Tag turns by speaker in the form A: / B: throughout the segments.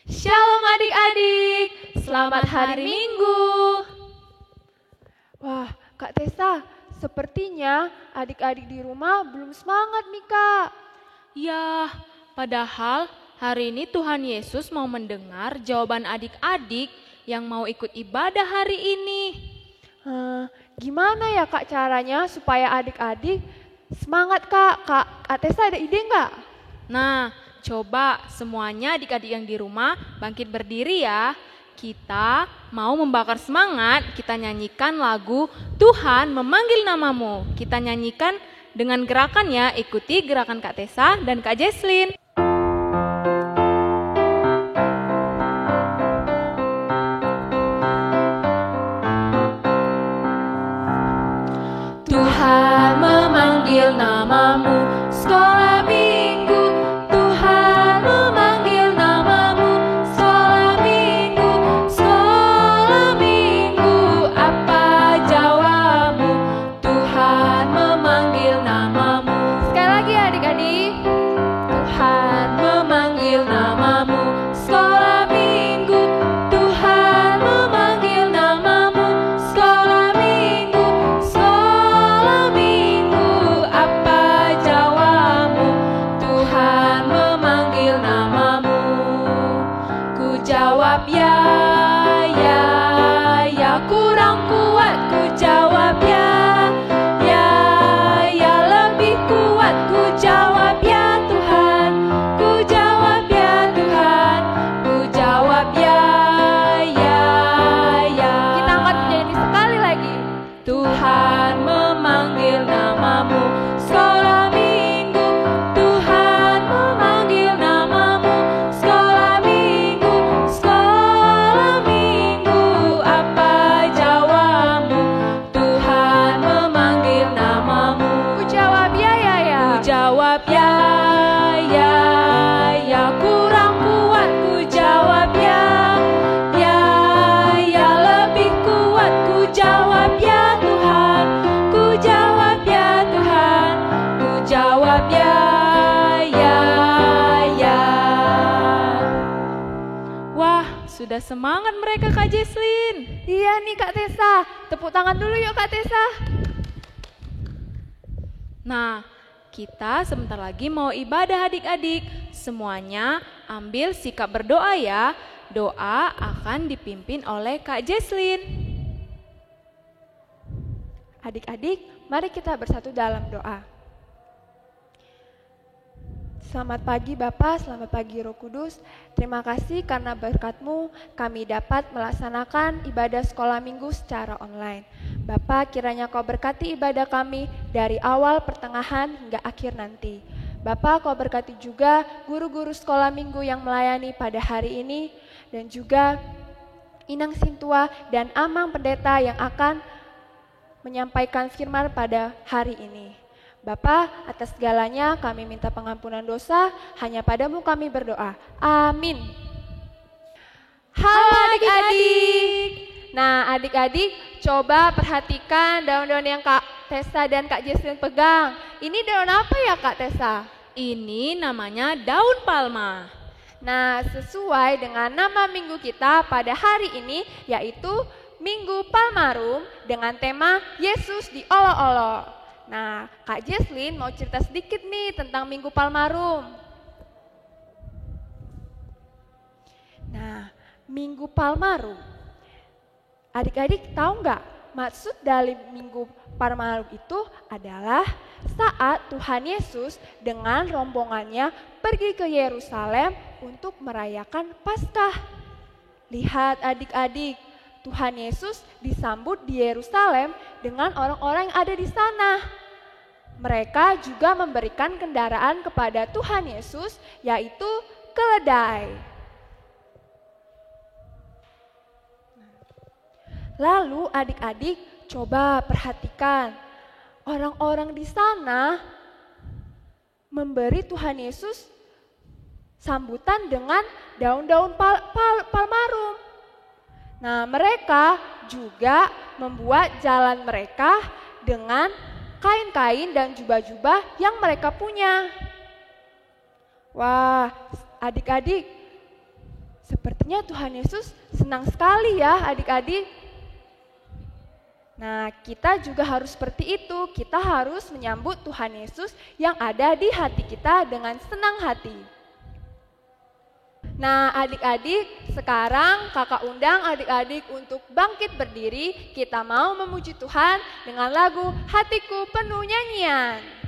A: Shalom adik-adik, selamat hari Minggu.
B: Wah, Kak Tessa, sepertinya adik-adik di rumah belum semangat nih, Kak.
A: Ya, padahal hari ini Tuhan Yesus mau mendengar jawaban adik-adik yang mau ikut ibadah hari ini.
B: Gimana ya Kak caranya supaya adik-adik semangat, Kak? Kak Tessa ada ide nggak?
A: Nah, coba semuanya adik-adik yang di rumah bangkit berdiri ya. Kita mau membakar semangat, kita nyanyikan lagu Tuhan memanggil namamu. Kita nyanyikan dengan gerakannya, ikuti gerakan Kak Tessa dan Kak Jesslyn.
B: Tuhan memanggil namamu, sekolah minggu. Tuhan memanggil namamu, sekolah minggu. Sekolah minggu, apa jawabmu? Tuhan memanggil namamu. Sekali lagi adik-adik. Tuhan memanggil namamu, sekolah minggu. Tuhan memanggil namamu, sekolah minggu. Sekolah minggu, apa jawabmu? Tuhan memanggil namamu. Ku jawab ya, ya kurang kuat. Ku jawab ya, ya lebih kuat. Ku jawab ya Tuhan. Ku jawab ya Tuhan. Ku jawab ya. Kita angkat menjadi sekali lagi. Tuhan memanggil namamu, sekolah minggu. Tuhan memanggil namamu, sekolah minggu. Sekolah minggu, apa jawabmu? Tuhan memanggil namamu. Ku jawab ya. Ku jawab ya, ya kurang kuat. Ku jawab ya, ya lebih kuat. Ku jawab ya Tuhan. Ku jawab ya Tuhan. Ku jawab ya.
A: Wah, sudah semangat mereka Kak Jesslyn.
B: Iya nih Kak Tessa. Tepuk tangan dulu yuk Kak Tessa.
A: Nah, kita sebentar lagi mau ibadah adik-adik. Semuanya ambil sikap berdoa ya. Doa akan dipimpin oleh Kak Jesslyn.
B: Adik-adik, mari kita bersatu dalam doa. Selamat pagi Bapak, selamat pagi Roh Kudus. Terima kasih karena berkat-Mu kami dapat melaksanakan ibadah sekolah minggu secara online. Bapak, kiranya Kau berkati ibadah kami dari awal, pertengahan, hingga akhir nanti. Bapak, Kau berkati juga guru-guru sekolah minggu yang melayani pada hari ini, dan juga Inang Sintua dan Amang Pendeta yang akan menyampaikan firman pada hari ini. Bapa, atas segalanya kami minta pengampunan dosa, hanya padamu kami berdoa. Amin. Halo adik-adik. Nah adik-adik coba perhatikan daun-daun yang Kak Tessa dan Kak Jesslyn pegang. Ini daun apa ya Kak Tessa?
A: Ini namanya daun palma.
B: Nah sesuai dengan nama minggu kita pada hari ini, yaitu Minggu Palmarum dengan tema Yesus diolok-olok. Nah, Kak Jesslyn mau cerita sedikit nih tentang Minggu Palmarum. Nah, Minggu Palmarum. Adik-adik tahu nggak maksud dari Minggu Palmarum itu adalah saat Tuhan Yesus dengan rombongannya pergi ke Yerusalem untuk merayakan Paskah. Lihat adik-adik, Tuhan Yesus disambut di Yerusalem dengan orang-orang yang ada di sana. Mereka juga memberikan kendaraan kepada Tuhan Yesus, yaitu keledai. Lalu adik-adik coba perhatikan, orang-orang di sana memberi Tuhan Yesus sambutan dengan daun-daun palmarum. Nah, mereka juga membuat jalan mereka dengan kain-kain dan jubah-jubah yang mereka punya. Wah, adik-adik, Sepertinya Tuhan Yesus senang sekali ya adik-adik. Nah, kita juga harus seperti itu. Kita harus menyambut Tuhan Yesus yang ada di hati kita dengan senang hati. Nah, adik-adik, sekarang kakak undang adik-adik untuk bangkit berdiri. Kita mau memuji Tuhan dengan lagu Hatiku Penuh Nyanyian.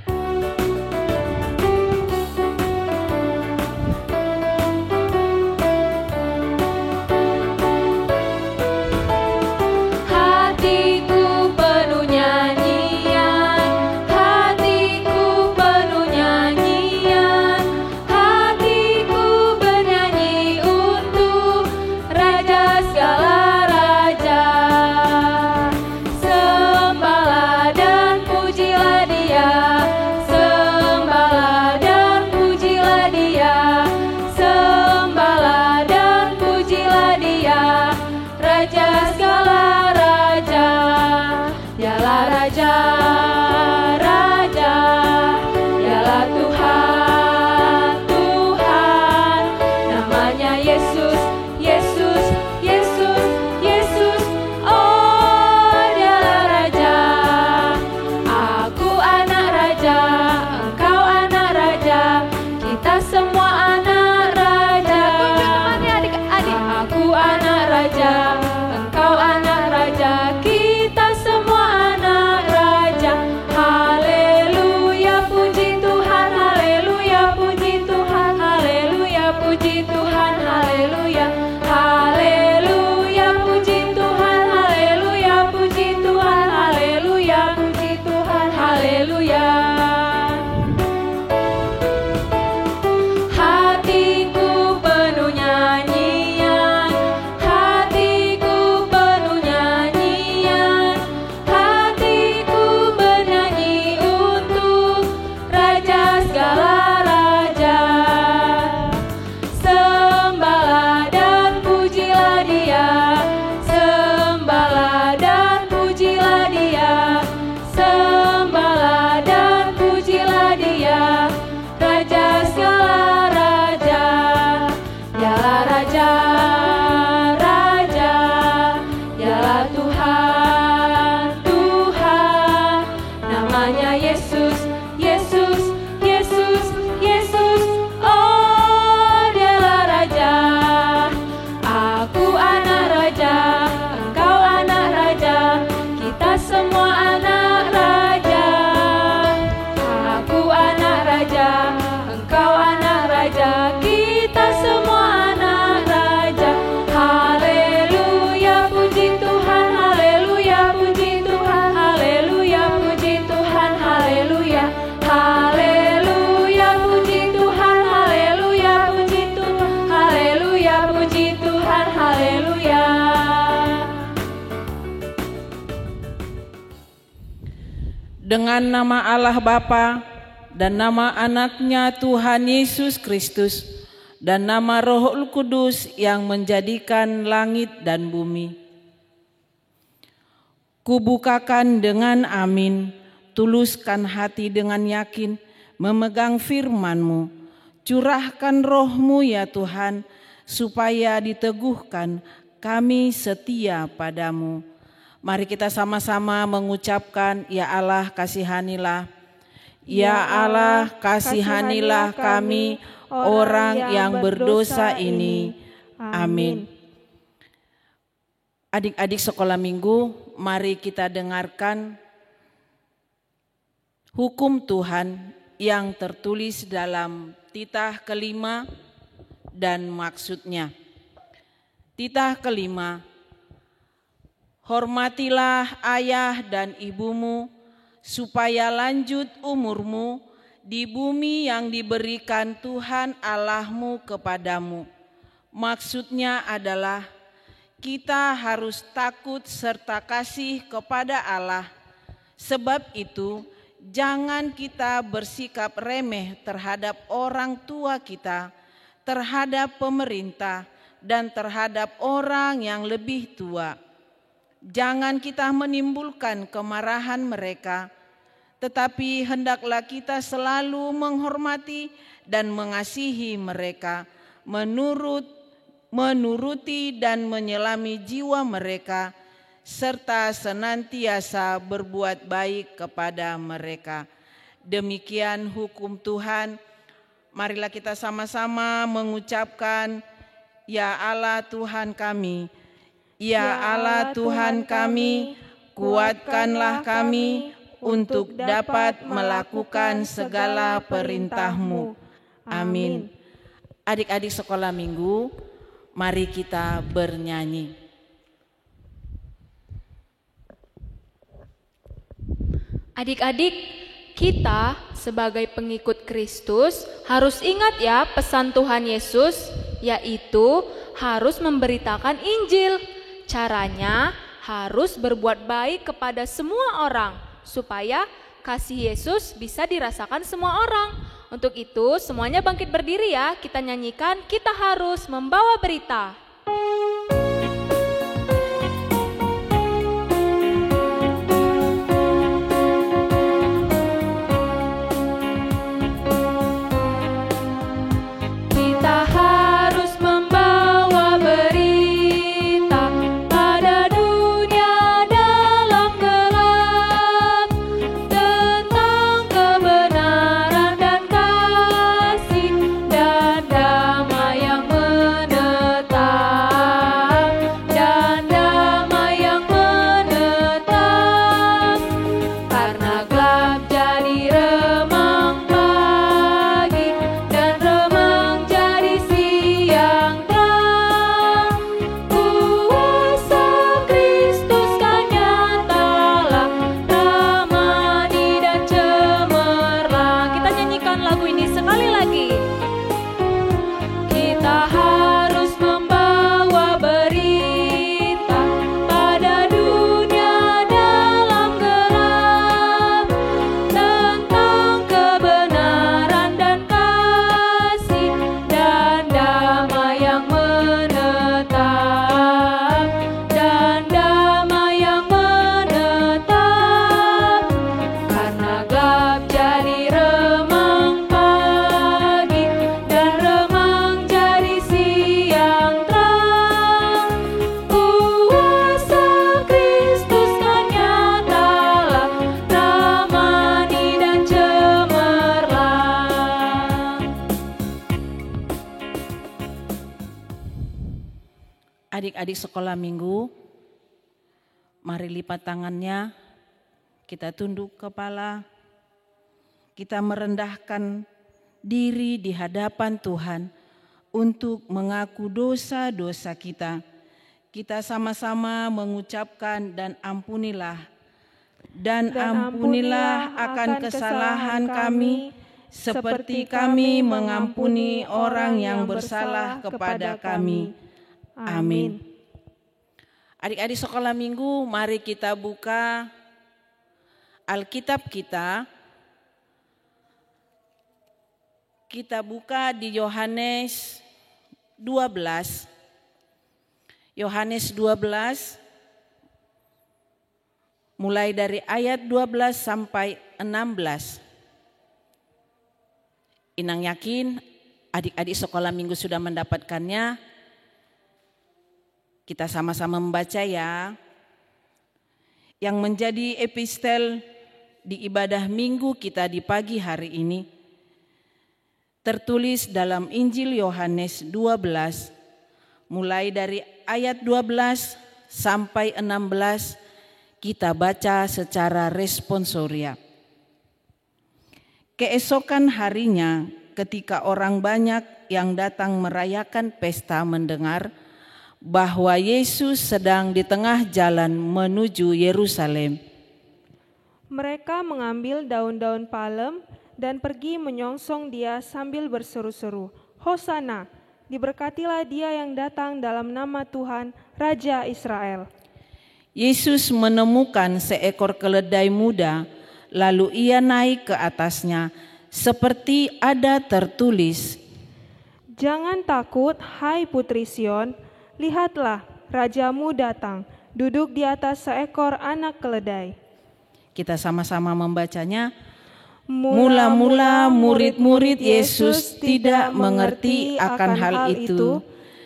C: Dengan nama Allah Bapa dan nama anaknya Tuhan Yesus Kristus dan nama Roh Kudus yang menjadikan langit dan bumi. Kubukakan dengan amin, tuluskan hati dengan yakin, memegang firman-Mu. Curahkan roh-Mu ya Tuhan, supaya diteguhkan kami setia padamu. Mari kita sama-sama mengucapkan, ya Allah kasihanilah. Ya Allah kasihanilah kami orang yang berdosa ini. Amin. Adik-adik sekolah minggu, mari kita dengarkan hukum Tuhan yang tertulis dalam titah kelima dan maksudnya. Titah kelima, hormatilah ayah dan ibumu supaya lanjut umurmu di bumi yang diberikan Tuhan Allahmu kepadamu. Maksudnya adalah kita harus takut serta kasih kepada Allah. Sebab itu, jangan kita bersikap remeh terhadap orang tua kita, terhadap pemerintah, dan terhadap orang yang lebih tua. Jangan kita menimbulkan kemarahan mereka, tetapi hendaklah kita selalu menghormati dan mengasihi mereka menurut menuruti dan menyelami jiwa mereka, serta senantiasa berbuat baik kepada mereka. Demikian hukum Tuhan. Marilah kita sama-sama mengucapkan, Ya Allah Tuhan kami, Ya Allah Tuhan kami, kuatkanlah kami untuk dapat melakukan segala perintah-Mu. Amin. Adik-adik sekolah minggu, mari kita bernyanyi.
A: Adik-adik, kita sebagai pengikut Kristus harus ingat ya pesan Tuhan Yesus, yaitu harus memberitakan Injil. Caranya harus berbuat baik kepada semua orang, supaya kasih Yesus bisa dirasakan semua orang. Untuk itu semuanya bangkit berdiri ya, kita nyanyikan Kita Harus Membawa Berita.
C: Adik-adik sekolah minggu, mari lipat tangannya, kita tunduk kepala, kita merendahkan diri di hadapan Tuhan untuk mengaku dosa-dosa kita. Kita sama-sama mengucapkan dan ampunilah akan kesalahan kami, seperti kami mengampuni orang yang bersalah kepada kami. Amin. Adik-adik sekolah minggu, mari kita buka Alkitab kita. Kita buka di Yohanes 12. Yohanes 12 mulai dari ayat 12 sampai 16. Inang yakin adik-adik sekolah minggu sudah mendapatkannya. Kita sama-sama membaca ya. Yang menjadi epistel di ibadah minggu kita di pagi hari ini tertulis dalam Injil Yohanes 12 mulai dari ayat 12 sampai 16. Kita baca secara responsoria. Keesokan harinya ketika orang banyak yang datang merayakan pesta mendengar bahwa Yesus sedang di tengah jalan menuju Yerusalem,
D: mereka mengambil daun-daun palem dan pergi menyongsong dia sambil berseru-seru, Hosana, diberkatilah dia yang datang dalam nama Tuhan, Raja Israel.
C: Yesus menemukan seekor keledai muda, lalu ia naik ke atasnya, seperti ada tertulis,
D: Jangan takut, hai putri Sion, lihatlah, rajamu datang, duduk di atas seekor anak keledai.
C: Kita sama-sama membacanya. Mula-mula murid-murid Yesus tidak mengerti akan hal itu,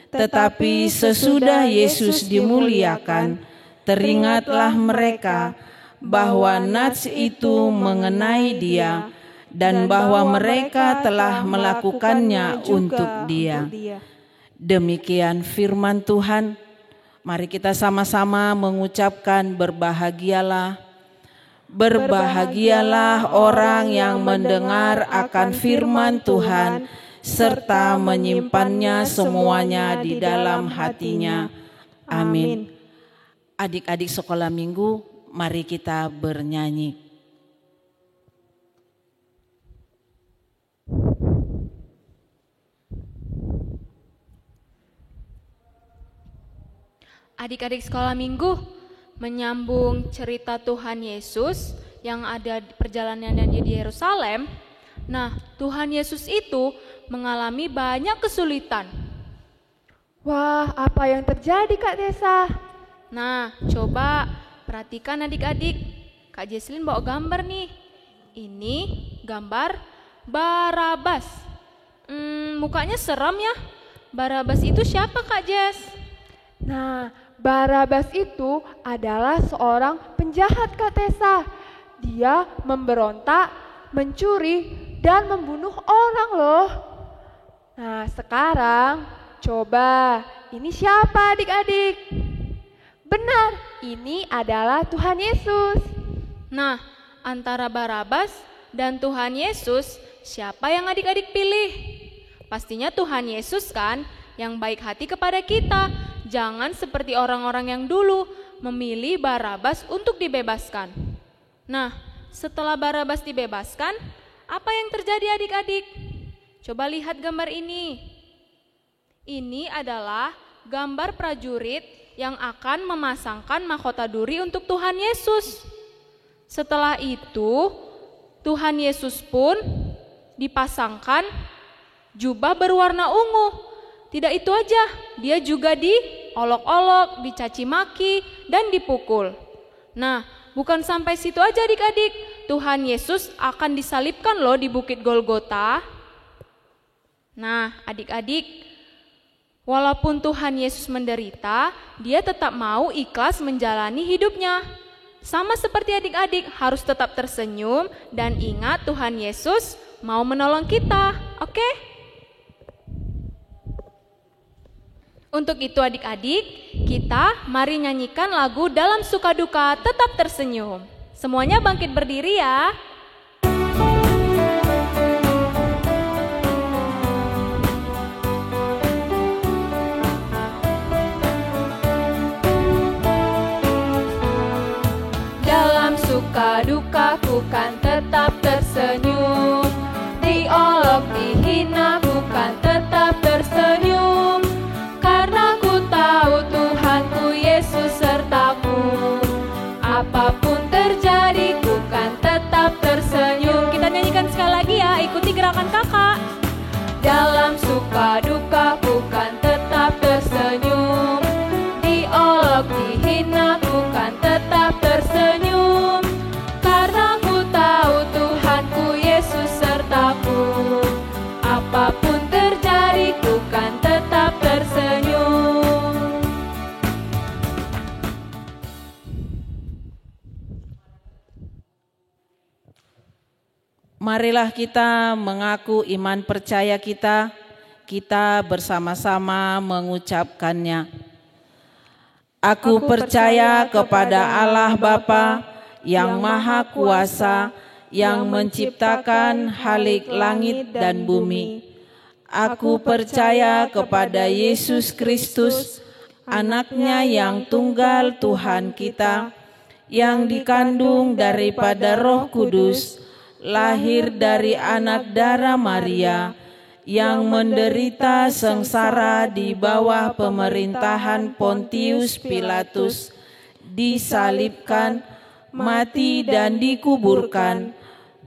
C: Tetapi sesudah Yesus dimuliakan, teringatlah mereka bahwa nats itu mengenai Dia dan bahwa mereka telah melakukannya untuk Dia. Demikian firman Tuhan. Mari kita sama-sama mengucapkan berbahagialah. Berbahagialah orang yang mendengar akan firman Tuhan serta menyimpannya semuanya di dalam hatinya. Amin. Adik-adik sekolah minggu, mari kita bernyanyi.
A: Adik-adik sekolah minggu, menyambung cerita Tuhan Yesus yang ada di perjalanannya di Yerusalem. Nah, Tuhan Yesus itu mengalami banyak kesulitan.
B: Wah, apa yang terjadi Kak Tessa?
A: Nah, coba perhatikan adik-adik. Kak Jesslyn bawa gambar nih. Ini gambar Barabas. Mukanya seram ya. Barabas itu siapa Kak Jess?
B: Nah, Barabas itu adalah seorang penjahat Kak Tessa. Dia memberontak, mencuri, dan membunuh orang loh. Nah, sekarang coba ini siapa adik-adik? Benar, ini adalah Tuhan Yesus.
A: Nah, antara Barabas dan Tuhan Yesus, siapa yang adik-adik pilih? Pastinya Tuhan Yesus kan, yang baik hati kepada kita. Jangan seperti orang-orang yang dulu memilih Barabas untuk dibebaskan. Nah, setelah Barabas dibebaskan, apa yang terjadi adik-adik? Coba lihat gambar ini. Ini adalah gambar prajurit yang akan memasangkan mahkota duri untuk Tuhan Yesus. Setelah itu, Tuhan Yesus pun dipasangkan jubah berwarna ungu. Tidak itu aja, dia juga diolok-olok, dicaci maki, dan dipukul. Nah, bukan sampai situ aja adik-adik. Tuhan Yesus akan disalibkan loh di Bukit Golgota. Nah, adik-adik, walaupun Tuhan Yesus menderita, dia tetap mau ikhlas menjalani hidupnya. Sama seperti adik-adik, harus tetap tersenyum dan ingat Tuhan Yesus mau menolong kita, oke? Untuk itu adik-adik, kita mari nyanyikan lagu Dalam Suka Duka Tetap Tersenyum. Semuanya bangkit berdiri ya. Dalam suka duka ku kan tetap tersenyum, diolok dihina ku kan tetap tersenyum. Karena ku tahu Tuhanku Yesus sertaku. Apapun terjadi ku kan tetap tersenyum. Kita nyanyikan sekali lagi ya, ikuti gerakan kakak. Dalam suka duka ku kan tetap tersenyum, diolok dihina ku kan tetap tersenyum. Karena ku tahu Tuhanku Yesus sertaku. Apapun terjadi ku kan tetap tersenyum.
C: Marilah kita mengaku iman percaya kita bersama-sama mengucapkannya. Aku percaya kepada Allah Bapa yang Maha Kuasa, yang menciptakan halik langit dan bumi. Aku percaya kepada Yesus Kristus, Anaknya yang tunggal Tuhan kita, yang dikandung daripada Roh Kudus, lahir dari anak darah Maria, yang menderita sengsara di bawah pemerintahan Pontius Pilatus, disalibkan, mati dan dikuburkan,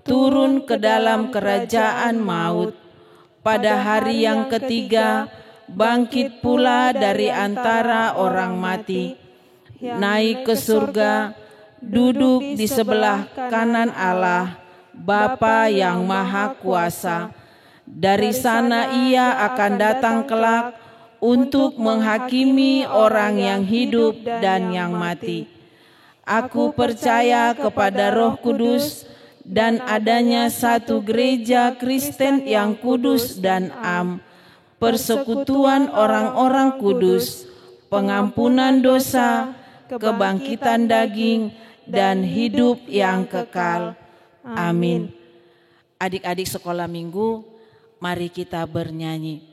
C: turun ke dalam kerajaan maut. Pada hari yang ketiga, bangkit pula dari antara orang mati, naik ke surga, duduk di sebelah kanan Allah, Bapa yang Maha Kuasa. Dari sana ia akan datang kelak untuk menghakimi orang yang hidup dan yang mati. Aku percaya kepada Roh Kudus dan adanya satu gereja Kristen yang kudus dan am, persekutuan orang-orang kudus, pengampunan dosa, kebangkitan daging, dan hidup yang kekal. Amin. Adik-adik sekolah minggu, mari kita bernyanyi.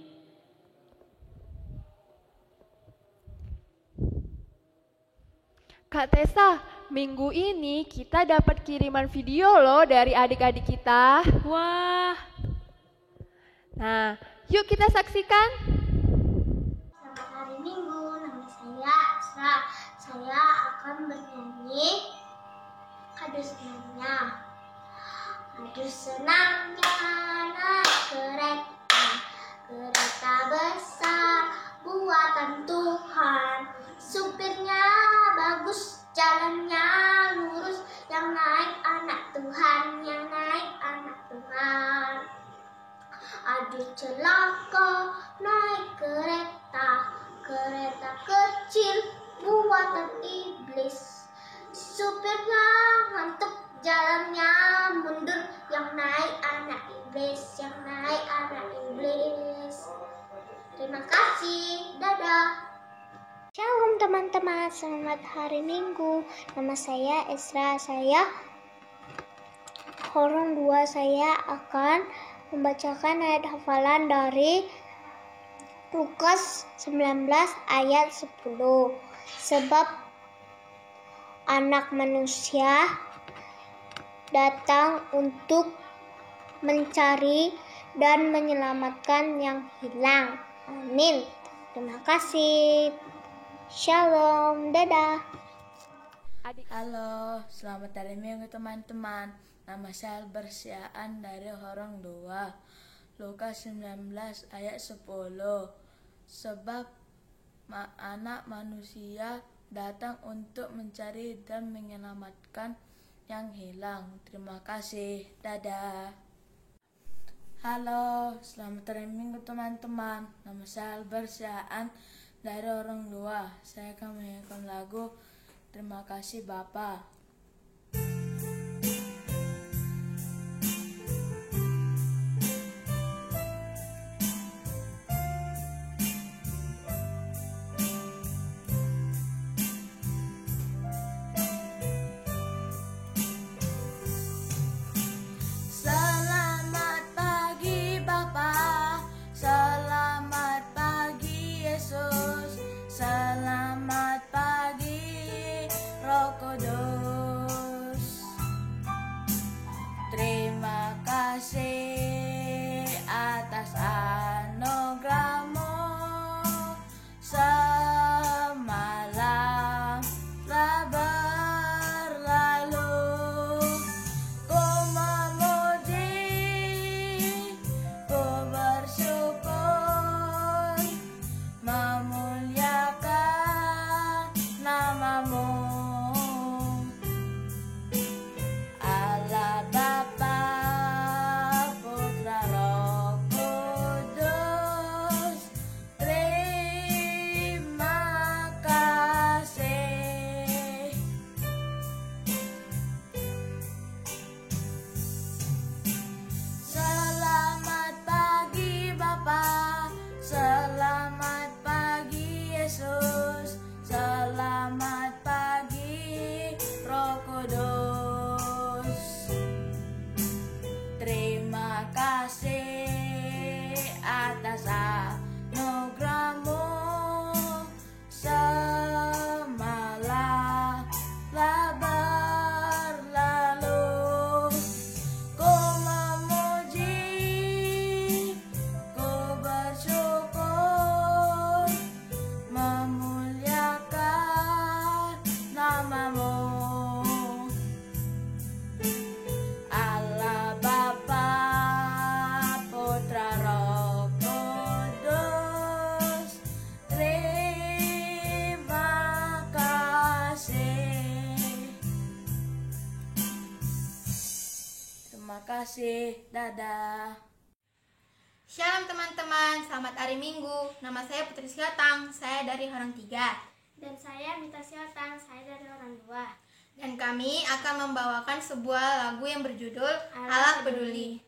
B: Kak Tessa, minggu ini kita dapat kiriman video loh dari adik-adik kita.
A: Wah,
B: Nah, yuk kita saksikan.
E: Selamat hari Minggu, nama saya Asra. Saya akan bernyanyi Kado Senangnya. Kado senangnya naik kereta, kereta besar buatan Tuhan. Supirnya bagus, jalannya lurus, yang naik anak Tuhan, yang naik anak Tuhan. Aduh celaka naik kereta, kereta kecil buatan iblis. Supirnya ngantuk, jalannya mundur, yang naik anak iblis, yang naik anak iblis. Terima kasih, dadah. Shalom teman-teman, selamat hari Minggu. Nama saya Esra, saya Horong 2. Saya akan membacakan ayat hafalan dari Lukas 19 ayat 10. Sebab anak manusia datang untuk mencari dan menyelamatkan yang hilang. Amin. Terima kasih. Shalom, dadah.
F: Halo, selamat hari Minggu teman-teman. Nama saya Bersiaan dari Horong 2. Lukas 19 ayat 10. Sebab anak manusia datang untuk mencari dan menyelamatkan yang hilang. Terima kasih. Dadah. Halo, selamat hari Minggu teman-teman. Nama saya Bersiaan dari Horong 2. Saya akan menyanyikan lagu Terima Kasih Bapa. Atas anugerahmu semalam telah berlalu. Ku memuji, ku bersyukur, memuliakan namamu. Allah Bapa, selamat pagi Yesus, selamat pagi Roh Kudus. Terima kasih atas anugerahmu semalam telah berlalu. Ku memuji, ku bersyukur, memuliakan namamu. Allah Bapa, Putra, Roh Kudus. Terima kasih. Terima kasih. Dadah.
G: Shalom teman-teman, selamat hari Minggu. Nama saya Putri Siotang, saya dari Horang 3.
E: Dan saya Mita Siotang, saya dari Horang 2.
G: Dan kami akan membawakan sebuah lagu yang berjudul Allah Peduli.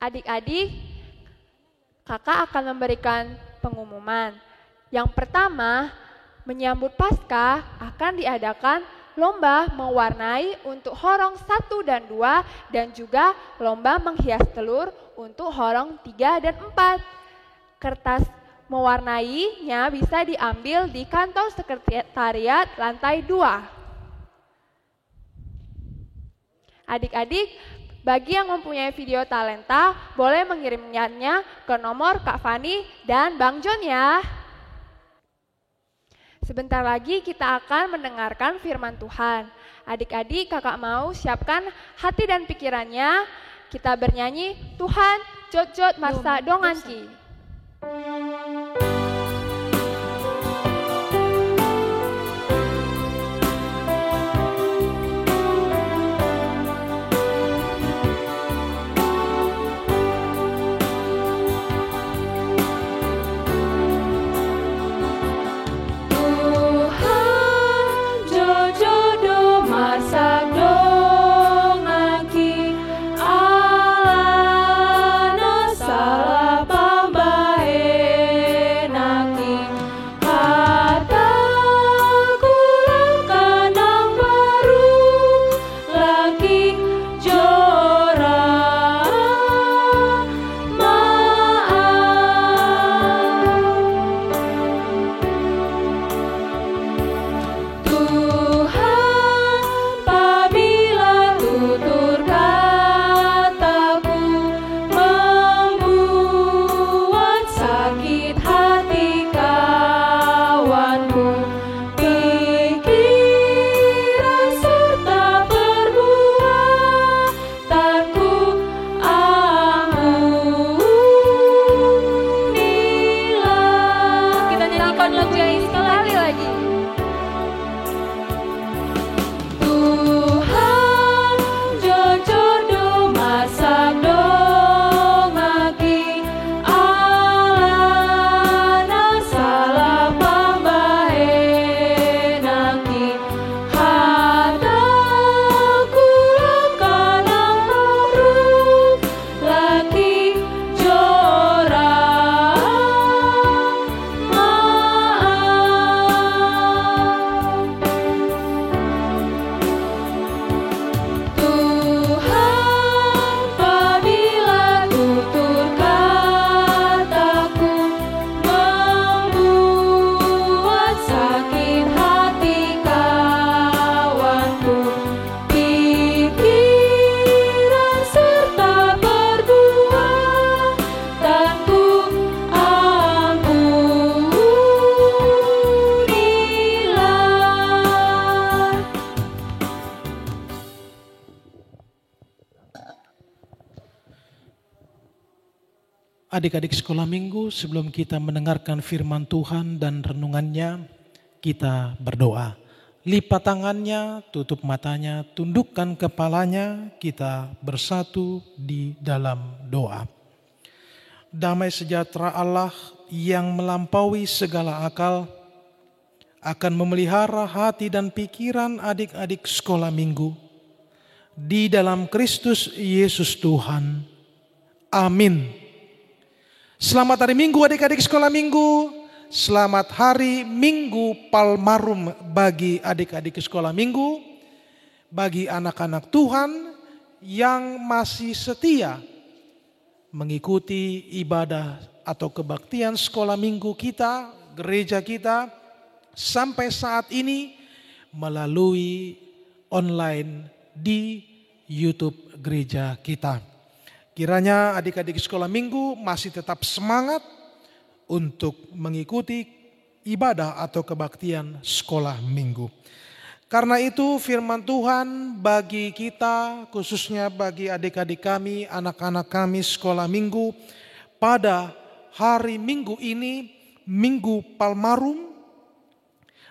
B: Adik-adik, kakak akan memberikan pengumuman. Yang pertama, menyambut Paskah akan diadakan lomba mewarnai untuk horong 1 dan 2 dan juga lomba menghias telur untuk horong 3 dan 4. Kertas mewarnainya bisa diambil di kantor sekretariat lantai 2. Adik-adik, bagi yang mempunyai video talenta, boleh mengirimnya ke nomor Kak Fani dan Bang John ya. Sebentar lagi kita akan mendengarkan firman Tuhan. Adik-adik, kakak mau siapkan hati dan pikirannya. Kita bernyanyi, Tuhan jot-jot masa donganki.
H: Salah pambahe
B: lagi. Tuhan jujur do masa dongaki alana salah pambahenaki hataku kanang ruruk laki jora Tuhan, apabila tutur kataku membuat sakit hati kawanku, pikiran serta perbuatanku ampunilah.
H: Adik-adik sekolah minggu, sebelum kita mendengarkan firman Tuhan dan renungannya, kita berdoa. Lipat tangannya, tutup matanya, tundukkan kepalanya, kita bersatu di dalam doa. Damai sejahtera Allah yang melampaui segala akal akan memelihara hati dan pikiran adik-adik sekolah minggu di dalam Kristus Yesus Tuhan. Amin. Selamat hari Minggu adik-adik sekolah minggu. Selamat hari Minggu Palmarum bagi adik-adik sekolah minggu. Bagi anak-anak Tuhan yang masih setia mengikuti ibadah atau kebaktian sekolah minggu kita, gereja kita sampai saat ini melalui online di YouTube gereja kita. Kiranya adik-adik sekolah minggu masih tetap semangat untuk mengikuti ibadah atau kebaktian sekolah minggu. Karena itu firman Tuhan bagi kita, khususnya bagi adik-adik kami, anak-anak kami sekolah minggu, pada hari Minggu ini, Minggu Palmarum,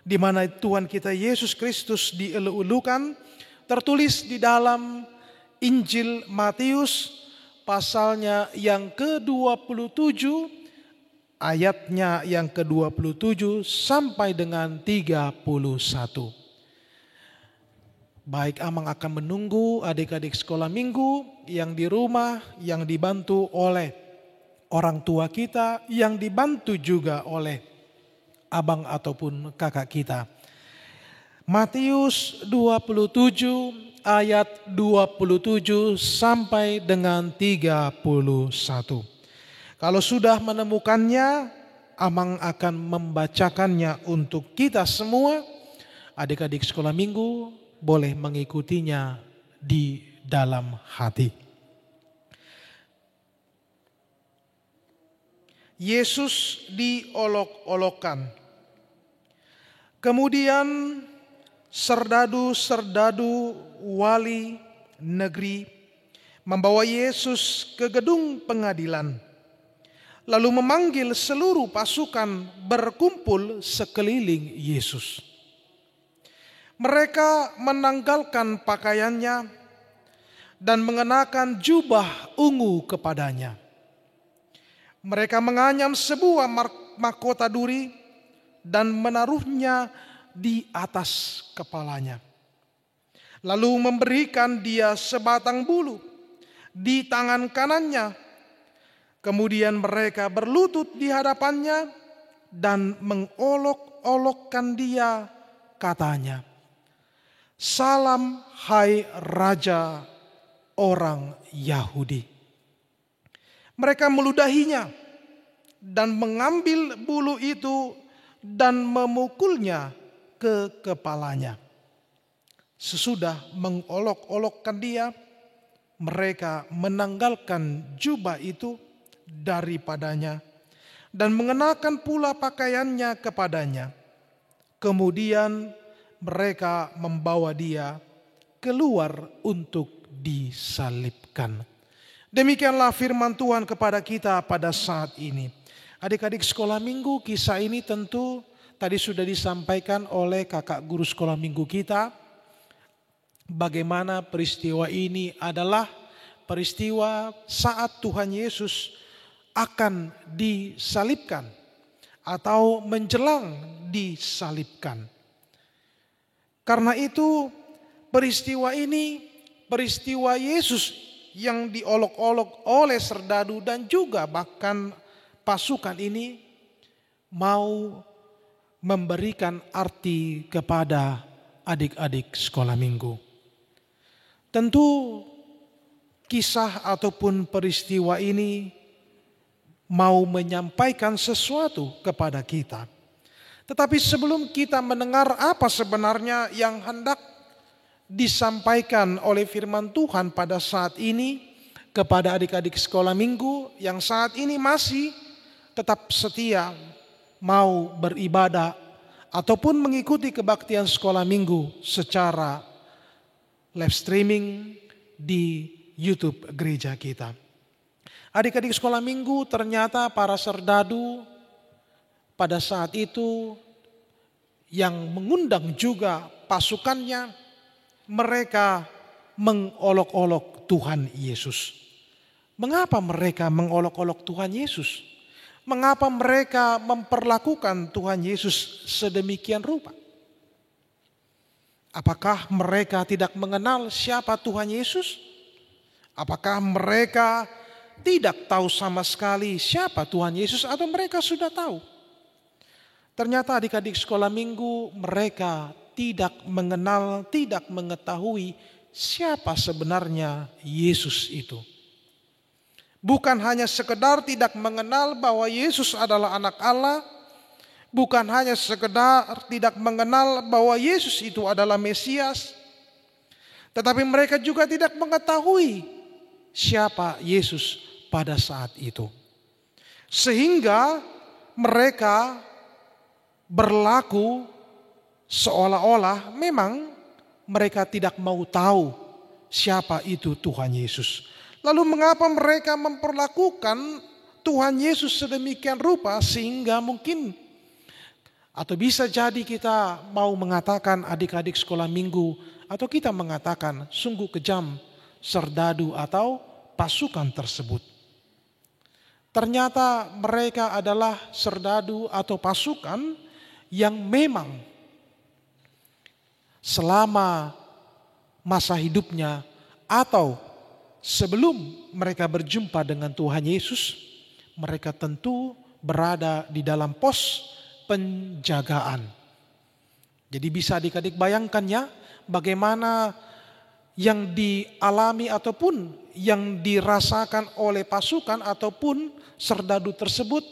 H: di mana Tuhan kita Yesus Kristus dielu-elukan, tertulis di dalam Injil Matius, pasalnya yang ke-27, ayatnya yang ke-27 sampai dengan 31. Baik, Amang akan menunggu adik-adik sekolah minggu yang di rumah, yang dibantu oleh orang tua kita, yang dibantu juga oleh abang ataupun kakak kita. Matius 27 ayat 27 sampai dengan 31. Kalau sudah menemukannya, Amang akan membacakannya untuk kita semua. Adik-adik sekolah minggu boleh mengikutinya di dalam hati. Yesus diolok-olokkan. Kemudian serdadu-serdadu wali negeri membawa Yesus ke gedung pengadilan, lalu memanggil seluruh pasukan berkumpul sekeliling Yesus. Mereka menanggalkan pakaiannya dan mengenakan jubah ungu kepadanya. Mereka menganyam sebuah mahkota duri dan menaruhnya di atas kepalanya. Lalu memberikan dia sebatang bulu di tangan kanannya. Kemudian mereka berlutut di hadapannya dan mengolok-olokkan dia, katanya, "Salam hai Raja orang Yahudi." Mereka meludahinya dan mengambil bulu itu dan memukulnya ke kepalanya. Sesudah mengolok-olokkan dia, mereka menanggalkan jubah itu daripadanya dan mengenakan pula pakaiannya kepadanya. Kemudian mereka membawa dia keluar untuk disalibkan. Demikianlah firman Tuhan kepada kita pada saat ini. Adik-adik sekolah minggu, kisah ini tentu tadi sudah disampaikan oleh kakak guru sekolah minggu kita, bagaimana peristiwa ini adalah peristiwa saat Tuhan Yesus akan disalibkan atau menjelang disalibkan. Karena itu peristiwa ini, peristiwa Yesus yang diolok-olok oleh serdadu dan juga bahkan pasukan ini mau memberikan arti kepada adik-adik sekolah minggu. Tentu kisah ataupun peristiwa ini mau menyampaikan sesuatu kepada kita. Tetapi sebelum kita mendengar apa sebenarnya yang hendak disampaikan oleh firman Tuhan pada saat ini kepada adik-adik sekolah minggu yang saat ini masih tetap setia mau beribadah ataupun mengikuti kebaktian sekolah minggu secara live streaming di YouTube gereja kita. Adik-adik sekolah minggu, ternyata para serdadu pada saat itu yang mengundang juga pasukannya, mereka mengolok-olok Tuhan Yesus. Mengapa mereka mengolok-olok Tuhan Yesus? Mengapa mereka memperlakukan Tuhan Yesus sedemikian rupa? Apakah mereka tidak mengenal siapa Tuhan Yesus? Apakah mereka tidak tahu sama sekali siapa Tuhan Yesus atau mereka sudah tahu? Ternyata adik-adik sekolah minggu mereka tidak mengenal, tidak mengetahui siapa sebenarnya Yesus itu. Bukan hanya sekedar tidak mengenal bahwa Yesus adalah anak Allah, bukan hanya sekedar tidak mengenal bahwa Yesus itu adalah Mesias, tetapi mereka juga tidak mengetahui siapa Yesus pada saat itu. Sehingga mereka berlaku seolah-olah memang mereka tidak mau tahu siapa itu Tuhan Yesus. Lalu mengapa mereka memperlakukan Tuhan Yesus sedemikian rupa sehingga mungkin atau bisa jadi kita mau mengatakan adik-adik sekolah minggu atau kita mengatakan sungguh kejam serdadu atau pasukan tersebut. Ternyata mereka adalah serdadu atau pasukan yang memang selama masa hidupnya atau sebelum mereka berjumpa dengan Tuhan Yesus, mereka tentu berada di dalam pos penjagaan. Jadi bisa adik-adik bayangkan ya, bagaimana yang dialami ataupun yang dirasakan oleh pasukan ataupun serdadu tersebut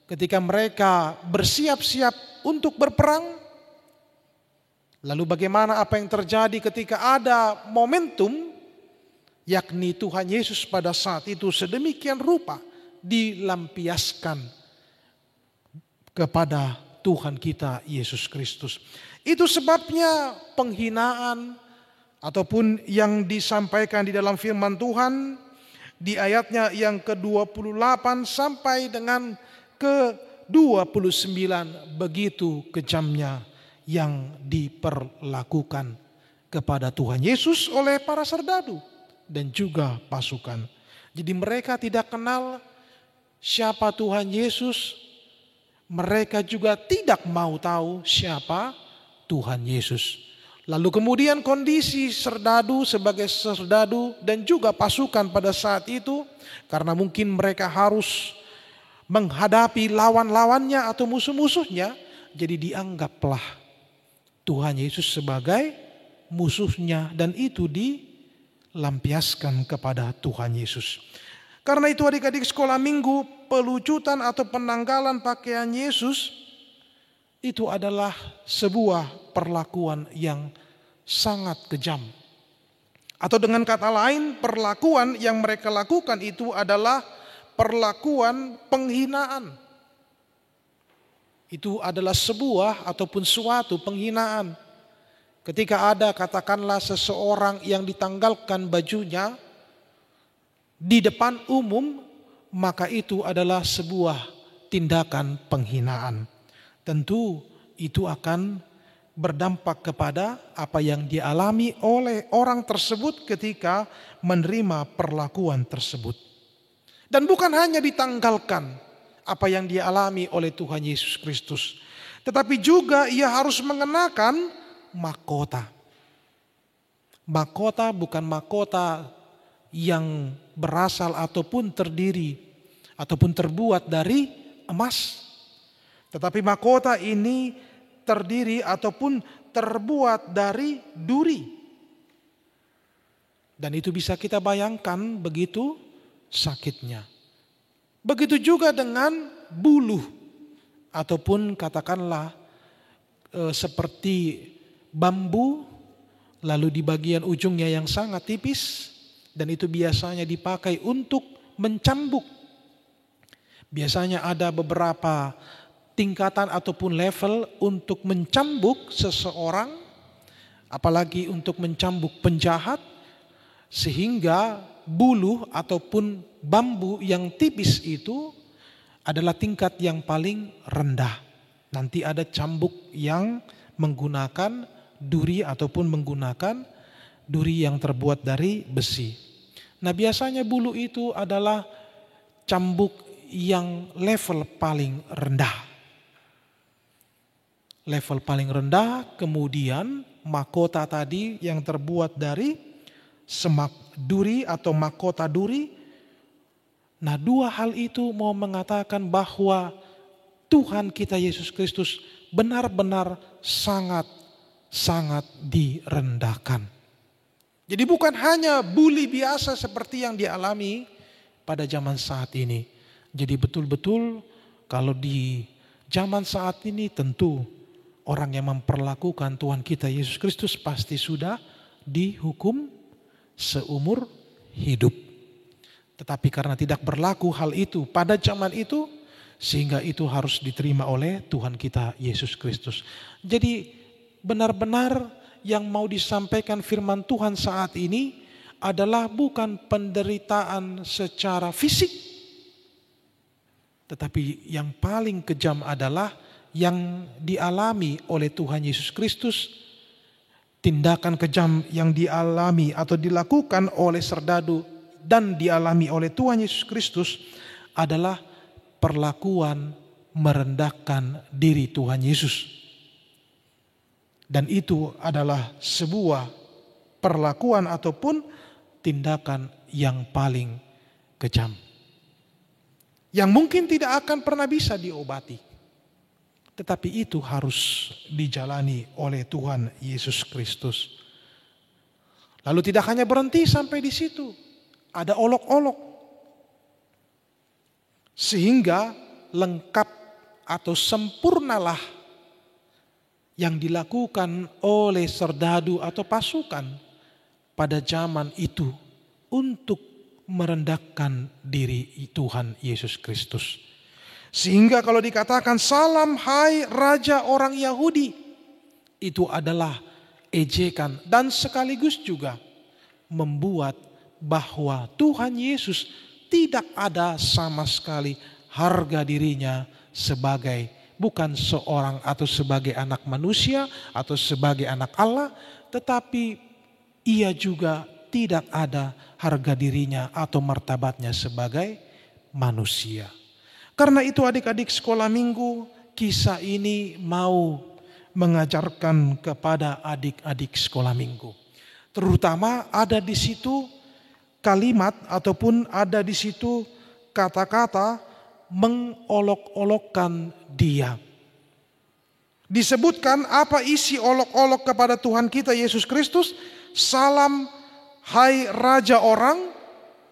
H: ketika mereka bersiap-siap untuk berperang. Lalu bagaimana apa yang terjadi ketika ada momentum, yakni Tuhan Yesus pada saat itu sedemikian rupa dilampiaskan kepada Tuhan kita Yesus Kristus. Itu sebabnya penghinaan ataupun yang disampaikan di dalam firman Tuhan di ayatnya yang ke-28 sampai dengan ke-29 begitu kejamnya yang diperlakukan kepada Tuhan Yesus oleh para serdadu dan juga pasukan. Jadi mereka tidak kenal siapa Tuhan Yesus, mereka juga tidak mau tahu siapa Tuhan Yesus. Lalu kemudian kondisi serdadu sebagai serdadu dan juga pasukan pada saat itu, karena mungkin mereka harus menghadapi lawan-lawannya atau musuh-musuhnya, jadi dianggaplah Tuhan Yesus sebagai musuhnya dan itu dilampiaskan kepada Tuhan Yesus. Karena itu adik-adik sekolah minggu, pelucutan atau penanggalan pakaian Yesus itu adalah sebuah perlakuan yang sangat kejam. Atau dengan kata lain, perlakuan yang mereka lakukan itu adalah perlakuan penghinaan. Itu adalah sebuah ataupun suatu penghinaan. Ketika ada katakanlah seseorang yang ditanggalkan bajunya di depan umum, maka itu adalah sebuah tindakan penghinaan. tentu itu akan berdampak kepada apa yang dialami oleh orang tersebut ketika menerima perlakuan tersebut. Dan bukan hanya ditanggalkan apa yang dialami oleh Tuhan Yesus Kristus, tetapi juga ia harus mengenakan mahkota. Mahkota bukan mahkota yang berasal ataupun terdiri ataupun terbuat dari emas, tetapi mahkota ini terdiri ataupun terbuat dari duri. Dan itu bisa kita bayangkan begitu sakitnya. Begitu juga dengan buluh ataupun katakanlah seperti bambu, lalu di bagian ujungnya yang sangat tipis, dan itu biasanya dipakai untuk mencambuk. Biasanya ada beberapa tingkatan ataupun level untuk mencambuk seseorang, apalagi untuk mencambuk penjahat, sehingga buluh ataupun bambu yang tipis itu adalah tingkat yang paling rendah. Nanti ada cambuk yang menggunakan duri ataupun menggunakan duri yang terbuat dari besi. Nah, biasanya buluh itu adalah cambuk yang level paling rendah. Level paling rendah, kemudian mahkota tadi yang terbuat dari semak duri atau mahkota duri. Nah, dua hal itu mau mengatakan bahwa Tuhan kita Yesus Kristus benar-benar sangat direndahkan. Jadi bukan hanya bully biasa seperti yang dialami pada zaman saat ini. Jadi betul-betul kalau di zaman saat ini tentu orang yang memperlakukan Tuhan kita Yesus Kristus pasti sudah dihukum seumur hidup. Tetapi karena tidak berlaku hal itu pada zaman itu, sehingga itu harus diterima oleh Tuhan kita Yesus Kristus. Jadi benar-benar yang mau disampaikan firman Tuhan saat ini adalah bukan penderitaan secara fisik, tetapi yang paling kejam adalah yang dialami oleh Tuhan Yesus Kristus. Tindakan kejam yang dialami atau dilakukan oleh serdadu dan dialami oleh Tuhan Yesus Kristus adalah perlakuan merendahkan diri Tuhan Yesus. Dan itu adalah sebuah perlakuan ataupun tindakan yang paling kejam, yang mungkin tidak akan pernah bisa diobati. Tetapi itu harus dijalani oleh Tuhan Yesus Kristus. Lalu tidak hanya berhenti sampai di situ. Ada olok-olok. Sehingga lengkap atau sempurnalah yang dilakukan oleh serdadu atau pasukan pada zaman itu untuk merendahkan diri Tuhan Yesus Kristus. Sehingga kalau dikatakan salam hai Raja orang Yahudi, itu adalah ejekan dan sekaligus juga membuat bahwa Tuhan Yesus tidak ada sama sekali harga dirinya sebagai bukan seorang atau sebagai anak manusia atau sebagai anak Allah, tetapi ia juga tidak ada harga dirinya atau martabatnya sebagai manusia. Karena itu adik-adik sekolah minggu, kisah ini mau mengajarkan kepada adik-adik sekolah minggu. Terutama ada di situ kalimat ataupun ada di situ kata-kata mengolok-olokkan dia. Disebutkan apa isi olok-olok kepada Tuhan kita Yesus Kristus? Salam hai Raja orang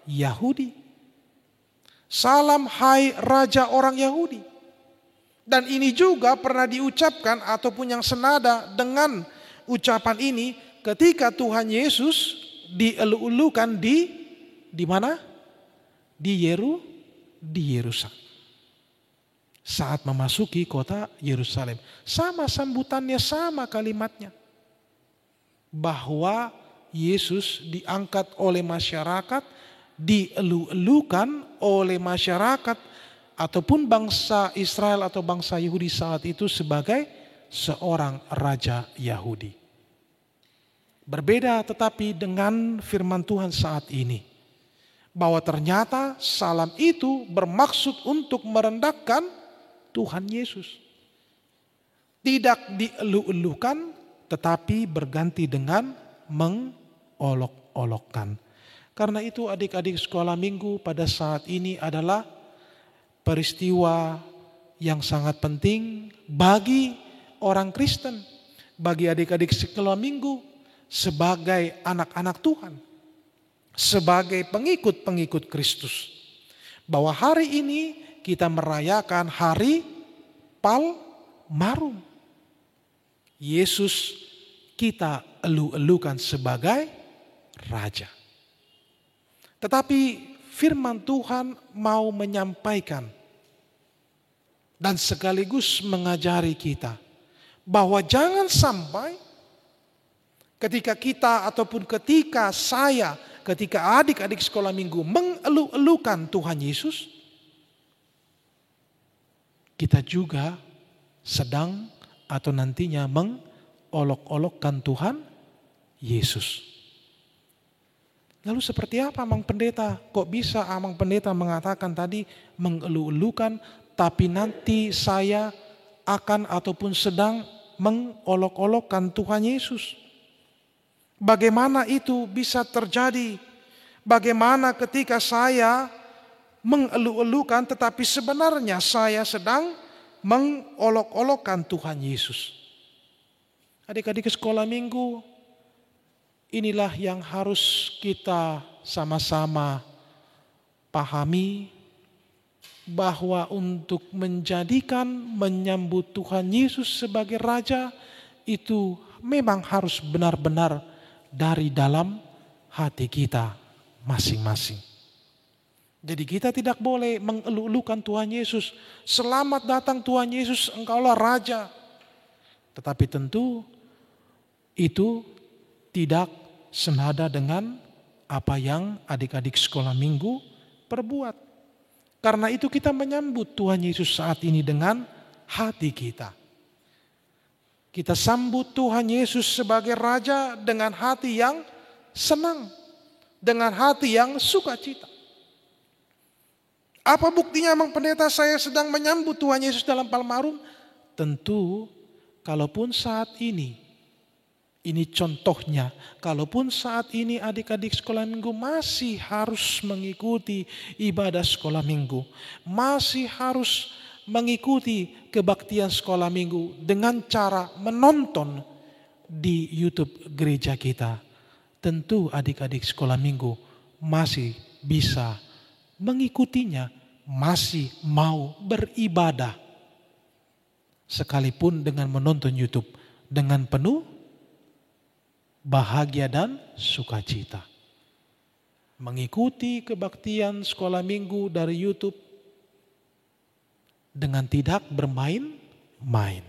H: Yahudi. Salam hai Raja orang Yahudi. Dan ini juga pernah diucapkan ataupun yang senada dengan ucapan ini ketika Tuhan Yesus dielu-elukan di mana? Di Yerusalem. Saat memasuki kota Yerusalem. Sama sambutannya, sama kalimatnya. Bahwa Yesus diangkat oleh masyarakat, dielu-elukan oleh masyarakat ataupun bangsa Israel atau bangsa Yahudi saat itu sebagai seorang raja Yahudi. Berbeda tetapi dengan firman Tuhan saat ini, bahwa ternyata salam itu bermaksud untuk merendahkan Tuhan Yesus. Tidak dielu-elukan, tetapi berganti dengan mengolok-olokkan. Karena itu adik-adik sekolah minggu pada saat ini adalah peristiwa yang sangat penting bagi orang Kristen, bagi adik-adik sekolah minggu sebagai anak-anak Tuhan, sebagai pengikut-pengikut Kristus. Bahwa hari ini kita merayakan hari Palmarum. Yesus kita elu-elukan sebagai Raja. Tetapi firman Tuhan mau menyampaikan dan sekaligus mengajari kita bahwa jangan sampai ketika kita ataupun ketika saya, ketika adik-adik sekolah minggu mengelu-elukan Tuhan Yesus, kita juga sedang atau nantinya mengolok-olokkan Tuhan Yesus. Lalu seperti apa Mang Pendeta? Kok bisa Mang Pendeta mengatakan tadi mengelu-elukan, tapi nanti saya akan ataupun sedang mengolok-olokkan Tuhan Yesus? Bagaimana itu bisa terjadi? Bagaimana ketika saya mengelu-elukan tetapi sebenarnya saya sedang mengolok-olokkan Tuhan Yesus? Adik-adik sekolah minggu, inilah yang harus kita sama-sama pahami, bahwa untuk menyambut Tuhan Yesus sebagai Raja itu memang harus benar-benar dari dalam hati kita masing-masing. Jadi kita tidak boleh mengelu-elukan Tuhan Yesus. Selamat datang Tuhan Yesus, Engkaulah Raja. Tetapi tentu itu tidak senada dengan apa yang adik-adik sekolah minggu perbuat. Karena itu kita menyambut Tuhan Yesus saat ini dengan hati kita. Kita sambut Tuhan Yesus sebagai Raja dengan hati yang senang, dengan hati yang sukacita. Apa buktinya Mang Pendeta saya sedang menyambut Tuhan Yesus dalam Palmarum? Tentu kalaupun saat ini contohnya, kalaupun saat ini adik-adik sekolah minggu masih harus mengikuti ibadah sekolah minggu, masih harus mengikuti kebaktian sekolah minggu dengan cara menonton di YouTube gereja kita, tentu adik-adik sekolah minggu masih bisa mengikutinya, masih mau beribadah sekalipun dengan menonton YouTube dengan penuh bahagia dan sukacita. Mengikuti kebaktian sekolah minggu dari YouTube dengan tidak bermain-main.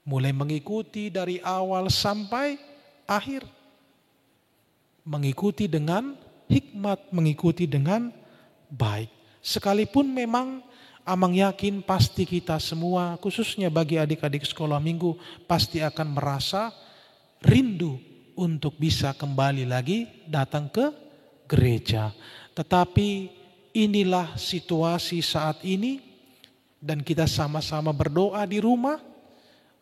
H: Mulai mengikuti dari awal sampai akhir. Mengikuti dengan hikmat, mengikuti dengan baik. Sekalipun memang Amang yakin pasti kita semua, khususnya bagi adik-adik sekolah minggu, pasti akan merasa rindu untuk bisa kembali lagi datang ke gereja. Tetapi inilah situasi saat ini dan kita sama-sama berdoa di rumah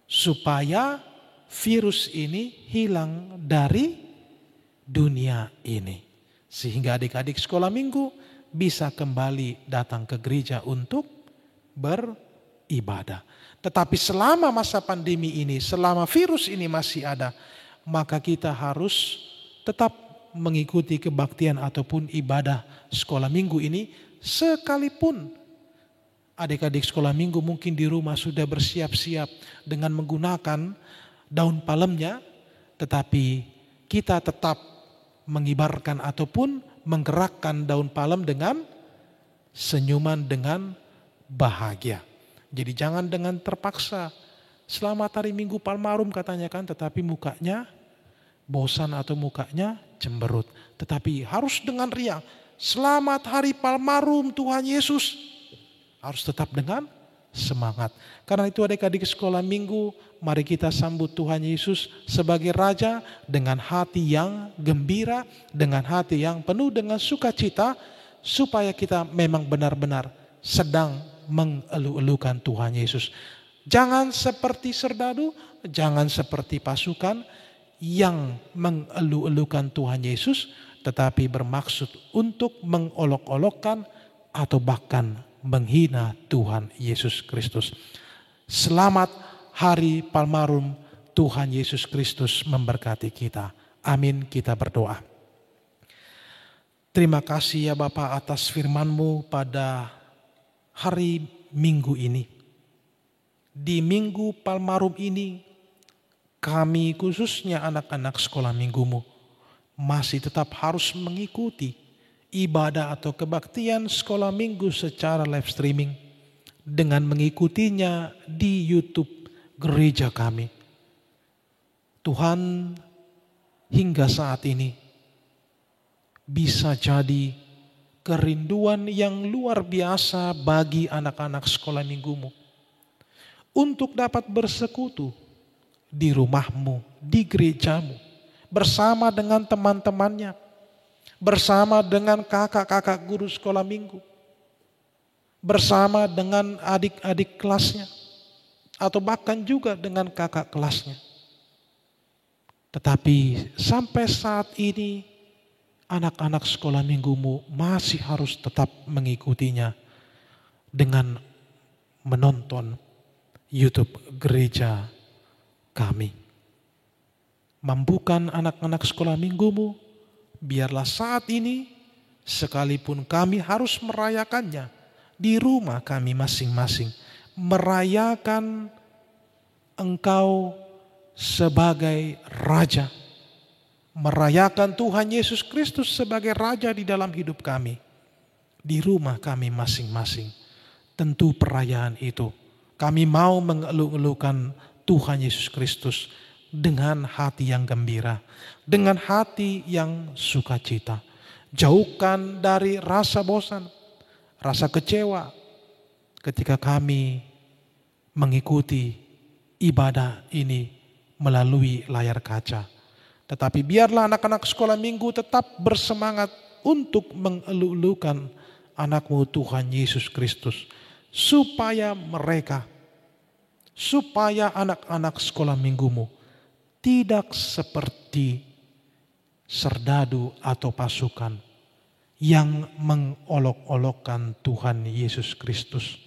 H: supaya virus ini hilang dari dunia ini. Sehingga adik-adik sekolah minggu bisa kembali datang ke gereja untuk beribadah. Tetapi selama masa pandemi ini, selama virus ini masih ada, maka kita harus tetap mengikuti kebaktian ataupun ibadah sekolah minggu ini, sekalipun adik-adik sekolah minggu mungkin di rumah sudah bersiap-siap dengan menggunakan daun palemnya, tetapi kita tetap mengibarkan ataupun menggerakkan daun palem dengan senyuman, dengan bahagia. Jadi jangan dengan terpaksa. Selamat hari Minggu Palmarum katanya kan, tetapi mukanya bosan atau mukanya cemberut. Tetapi harus dengan riang. Selamat hari Palmarum Tuhan Yesus. Harus tetap dengan semangat. Karena itu adik-adik sekolah minggu, mari kita sambut Tuhan Yesus sebagai Raja dengan hati yang gembira, dengan hati yang penuh dengan sukacita, supaya kita memang benar-benar sedang mengeluh-elukan Tuhan Yesus. Jangan seperti serdadu, jangan seperti pasukan yang mengeluh-elukan Tuhan Yesus, tetapi bermaksud untuk mengolok-olokkan atau bahkan menghina Tuhan Yesus Kristus. Selamat Hari Palmarum, Tuhan Yesus Kristus memberkati kita. Amin, kita berdoa. Terima kasih ya Bapa atas firman-Mu pada hari Minggu ini. Di Minggu Palmarum ini, kami khususnya anak-anak sekolah minggu-Mu masih tetap harus mengikuti ibadah atau kebaktian sekolah minggu secara live streaming dengan mengikutinya di YouTube gereja kami. Tuhan, hingga saat ini bisa jadi kerinduan yang luar biasa bagi anak-anak sekolah minggu-Mu untuk dapat bersekutu di rumah-Mu, di gereja-Mu, bersama dengan teman-temannya, bersama dengan kakak-kakak guru sekolah minggu, bersama dengan adik-adik kelasnya, atau bahkan juga dengan kakak kelasnya. Tetapi sampai saat ini anak-anak sekolah minggu-Mu masih harus tetap mengikutinya dengan menonton YouTube gereja kami. Mampukan anak-anak sekolah minggu-Mu, biarlah saat ini sekalipun kami harus merayakannya di rumah kami masing-masing, merayakan Engkau sebagai Raja, merayakan Tuhan Yesus Kristus sebagai Raja di dalam hidup kami, di rumah kami masing-masing. Tentu perayaan itu kami mau mengeluh-elukan Tuhan Yesus Kristus dengan hati yang gembira, dengan hati yang sukacita. Jauhkan dari rasa bosan, rasa kecewa ketika kami mengikuti ibadah ini melalui layar kaca. Tetapi biarlah anak-anak sekolah minggu tetap bersemangat untuk mengeluh-elukan anak-Mu Tuhan Yesus Kristus, supaya anak-anak sekolah minggu-Mu tidak seperti serdadu atau pasukan yang mengolok-olokkan Tuhan Yesus Kristus.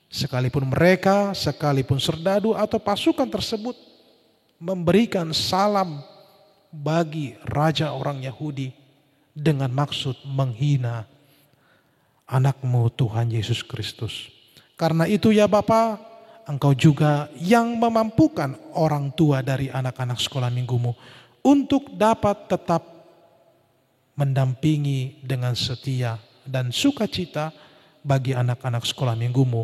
H: Sekalipun serdadu atau pasukan tersebut memberikan salam bagi raja orang Yahudi dengan maksud menghina anak-Mu Tuhan Yesus Kristus. Karena itu ya Bapa, Engkau juga yang memampukan orang tua dari anak-anak sekolah minggu-Mu untuk dapat tetap mendampingi dengan setia dan sukacita bagi anak-anak sekolah minggu-Mu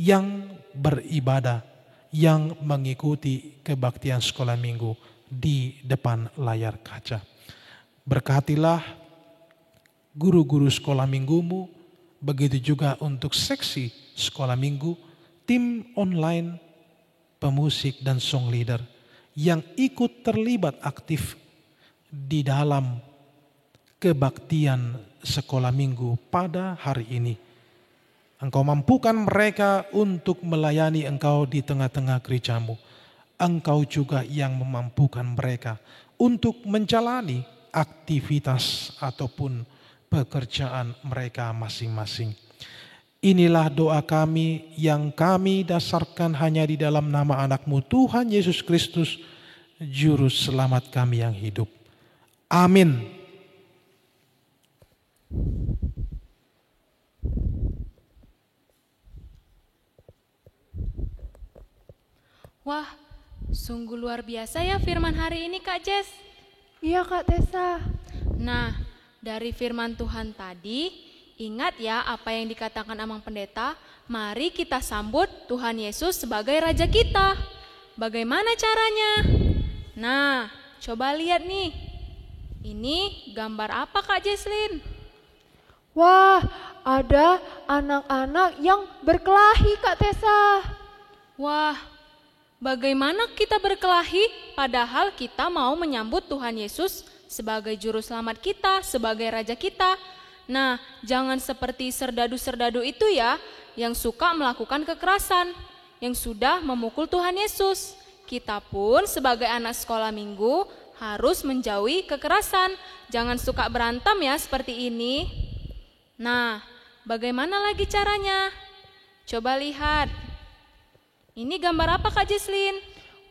H: yang beribadah, yang mengikuti kebaktian sekolah minggu di depan layar kaca. Berkatilah guru-guru sekolah minggu-Mu, begitu juga untuk seksi sekolah minggu, tim online, pemusik dan song leader yang ikut terlibat aktif di dalam kebaktian sekolah minggu pada hari ini. Engkau mampukan mereka untuk melayani Engkau di tengah-tengah gereja-Mu. Engkau juga yang memampukan mereka untuk menjalani aktivitas ataupun pekerjaan mereka masing-masing. Inilah doa kami yang kami dasarkan hanya di dalam nama anak-Mu Tuhan Yesus Kristus, Juru Selamat kami yang hidup. Amin.
A: Wah, sungguh luar biasa ya firman hari ini Kak Jess.
B: Iya Kak Tessa.
A: Nah, dari firman Tuhan tadi, ingat ya apa yang dikatakan Amang Pendeta, mari kita sambut Tuhan Yesus sebagai Raja kita. Bagaimana caranya? Nah, coba lihat nih. Ini gambar apa Kak Jesslyn?
B: Wah, ada anak-anak yang berkelahi, Kak Tessa.
A: Wah, bagaimana kita berkelahi padahal kita mau menyambut Tuhan Yesus sebagai juru selamat kita, sebagai raja kita. Nah, jangan seperti serdadu-serdadu itu ya, yang suka melakukan kekerasan, yang sudah memukul Tuhan Yesus. Kita pun sebagai anak sekolah minggu harus menjauhi kekerasan. Jangan suka berantem ya seperti ini. Nah, bagaimana lagi caranya? Coba lihat. Ini gambar apa Kak Jesslyn?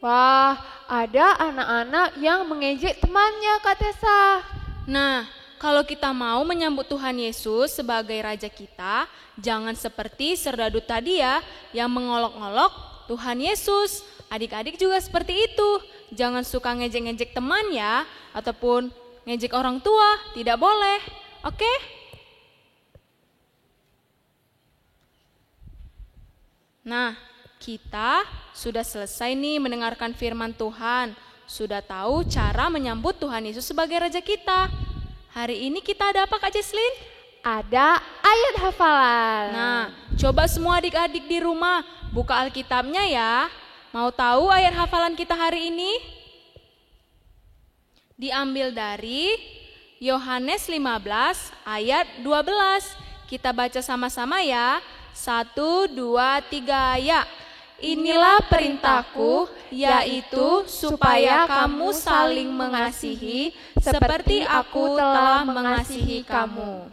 B: Wah, ada anak-anak yang mengejek temannya, Kak Tessa.
A: Nah, kalau kita mau menyambut Tuhan Yesus sebagai raja kita, jangan seperti serdadu tadi ya, yang mengolok-olok Tuhan Yesus. Adik-adik juga seperti itu. Jangan suka ngejek-ngejek teman ya, ataupun ngejek orang tua, tidak boleh. Oke? Nah, kita sudah selesai nih mendengarkan firman Tuhan. Sudah tahu cara menyambut Tuhan Yesus sebagai raja kita. Hari ini kita ada apa Kak Jesslyn?
B: Ada ayat hafalan.
A: Nah, coba semua adik-adik di rumah buka Alkitabnya ya. Mau tahu ayat hafalan kita hari ini? Diambil dari Yohanes 15 ayat 12. Kita baca sama-sama ya. 1, 2, 3 ya. Inilah perintahku, yaitu supaya kamu saling mengasihi seperti aku telah mengasihi kamu.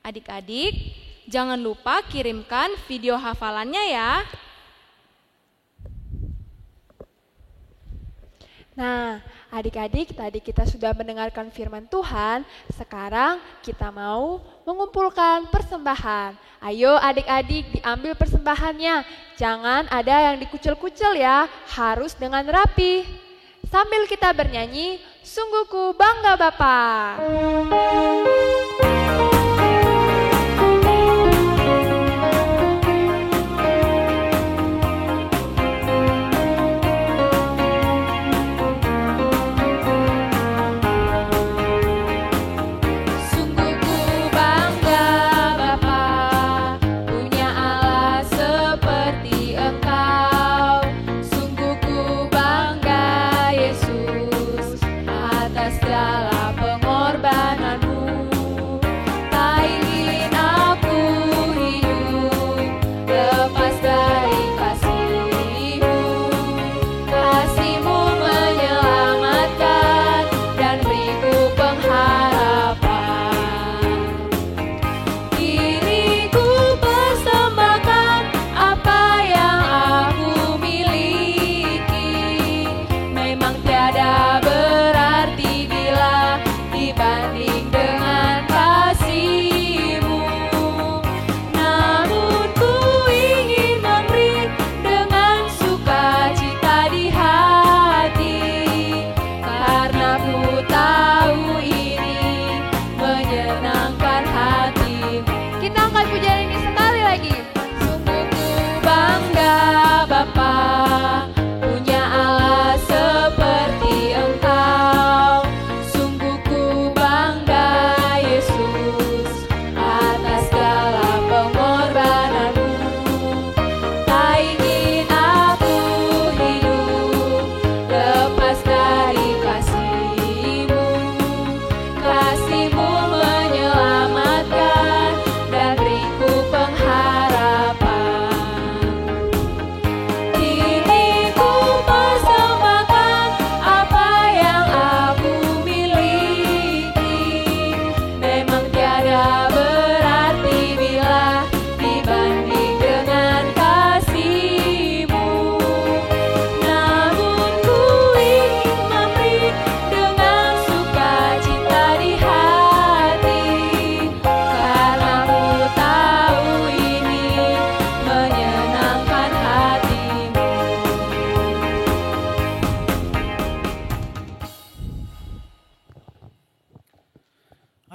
A: Adik-adik, jangan lupa kirimkan video hafalannya ya.
B: Nah, adik-adik, tadi kita sudah mendengarkan firman Tuhan, sekarang kita mau mengumpulkan persembahan. Ayo adik-adik diambil persembahannya, jangan ada yang dikucil-kucil ya, harus dengan rapi. Sambil kita bernyanyi, sungguh ku bangga Bapa.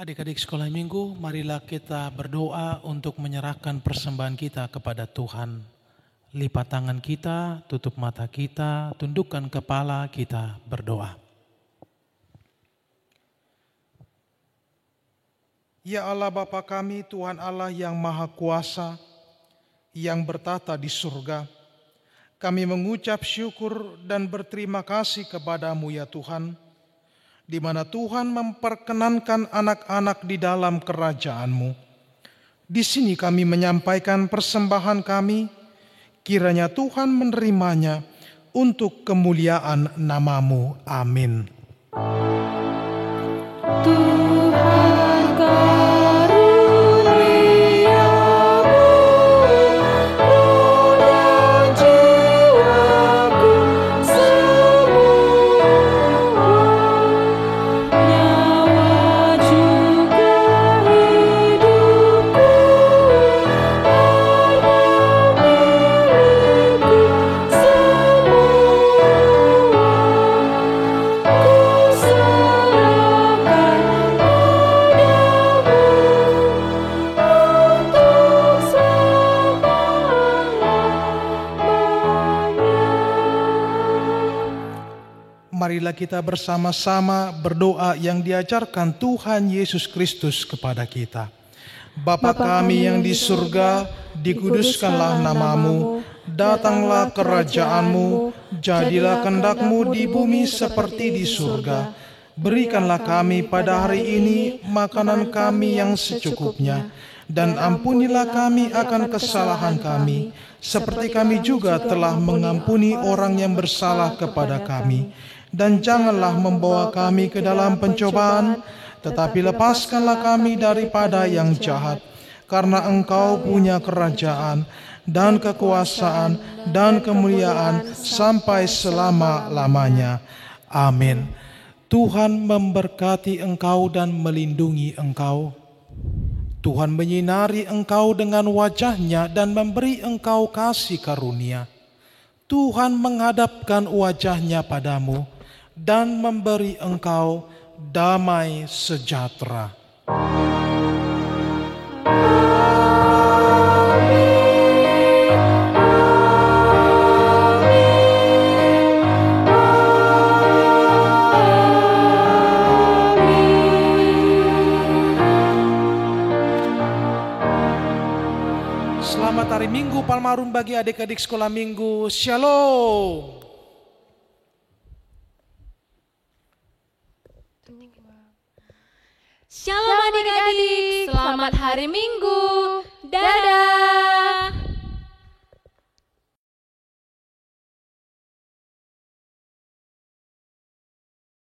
H: Adik-adik sekolah minggu, marilah kita berdoa untuk menyerahkan persembahan kita kepada Tuhan. Lipat tangan kita, tutup mata kita, tundukkan kepala kita berdoa. Ya Allah Bapa kami, Tuhan Allah yang Maha Kuasa, yang bertata di surga, kami mengucap syukur dan berterima kasih kepadamu ya Tuhan, di mana Tuhan memperkenankan anak-anak di dalam kerajaan-Mu. Di sini kami menyampaikan persembahan kami, kiranya Tuhan menerimanya untuk kemuliaan nama-Mu. Amin.
D: Tuhan karuniamu dan jiwaku semua, nyawa juga hidupku, harta milikku semua, ku serahkan
H: Marilah kita bersama-sama berdoa yang diajarkan Tuhan Yesus Kristus kepada kita. Bapa kami yang di surga, dikuduskanlah nama-Mu, datanglah kerajaan-Mu, jadilah kehendak-Mu di bumi seperti di surga. Berikanlah kami pada hari ini makanan kami yang secukupnya, dan ampunilah kami akan kesalahan kami, seperti kami juga telah mengampuni orang yang bersalah kepada kami. Dan janganlah membawa kami ke dalam pencobaan, tetapi lepaskanlah kami daripada yang jahat. Karena Engkau punya kerajaan, dan kekuasaan, dan kemuliaan, sampai selama-lamanya. Amin. Tuhan memberkati engkau dan melindungi engkau. Tuhan menyinari engkau dengan wajah-Nya dan memberi engkau kasih karunia. Tuhan menghadapkan wajah-Nya padamu dan memberi engkau damai sejahtera. Selamat hari Minggu Palmarum bagi adik-adik sekolah minggu. Shalom.
A: Shalom adik-adik, selamat hari Minggu. Dadah.